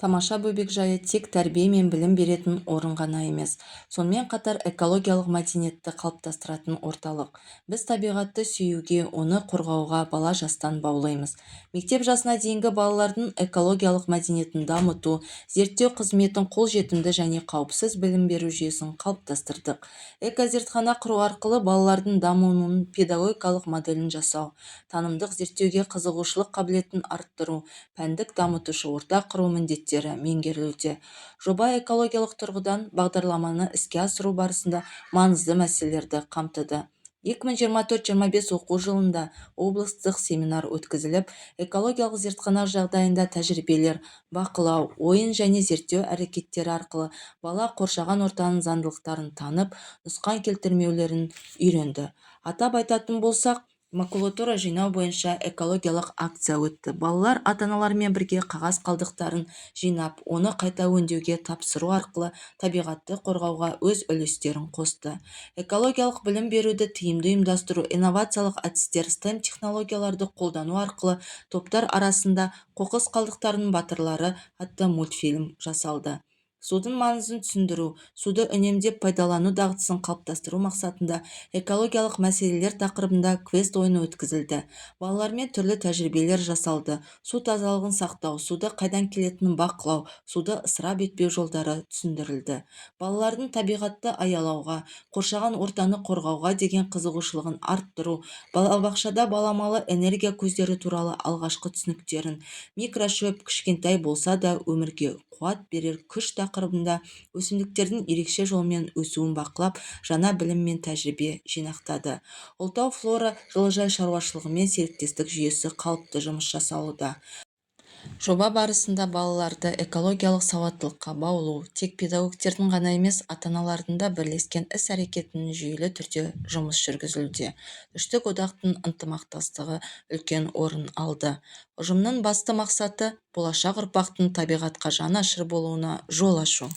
Тамаша бөбекжайы тек тәрбие мен білім беретін орын ғана емес, сонымен қатар экологиялық мәдениетті қалыптастыратын орталық. Біз табиғатты сүюге, оны қорғауға бала жастан баулаймыз. Мектеп жасына дейінгі балалардың экологиялық мәдениетін дамыту, зерттеу қызметін қолжетімді және қауіпсіз білім беру жүйесін қалыптастырдық. Экозертхана құру арқылы балалардың дамуының педагогикалық моделін жасау, танымдық зерттеуге қызығушылық қабілетін арттыру, пәндік дамытушы орта құру міндеттері меңгерілуде. Жоба экологиялық тұрғыдан бағдарламаны іске асыру барысында маңызды мәселелерді қамтыды. 2024-25 оқу жылында облыстық семинар өткізіліп, экологиялық зертхана жағдайында тәжірибелер, бақылау, ойын және зерттеу әрекеттері арқылы бала қоршаған ортаның заңдылықтарын танып, нұсқан келтірмеулерін үйренді. Атап айтатын болсақ, макулатура жинау бойынша экологиялық акция өтті. Балалар ата-аналармен бірге қағаз қалдықтарын жинап, оны қайта өңдеуге тапсыру арқылы табиғатты қорғауға өз үлестерін қосты. Экологиялық білім беруді тиімді ұйымдастыру, инновациялық әдістер, STEM технологияларды қолдану арқылы топтар арасында қоқыс қалдықтарының батырлары атты мультфильм жасалды. Судың маңызын түсіндіру, суды үнемдеп пайдалану дағдысын қалыптастыру мақсатында экологиялық мәселелер тақырыбында квест ойыны өткізілді. Балалармен түрлі тәжірибелер жасалды. Су тазалығын сақтау, суды қайдан келетінін бақылау, суды ысырап етпеу жолдары түсіндірілді. Балалардың табиғатты аялауға, қоршаған ортаны қорғауға деген қызығушылығын арттыру, балабақшада баламалы энергия көздері туралы алғашқы түсініктерін, микрошөп кішкентай болса да өмірге қуат берер күш тақырыбында өсімдіктердің ерекше жолмен өсуін бақылап, жаңа білім мен тәжірибе жинақтады. Ұлытау флора жылыжай шаруашылығымен серіктестік жүйесі қалыпты жұмыс жасалуда. Жоба барысында балаларды экологиялық сауаттылыққа баулу тек педагогтердің ғана емес, ата-аналардың да бірлескен іс-әрекетінің жүйелі түрде жұмыс жүргізілуде. Үштік одақтың ынтымақтастығы үлкен орын алды. Ұжымның басты мақсаты болашақ ұрпақтың табиғатқа жанашыр болуына жол ашу.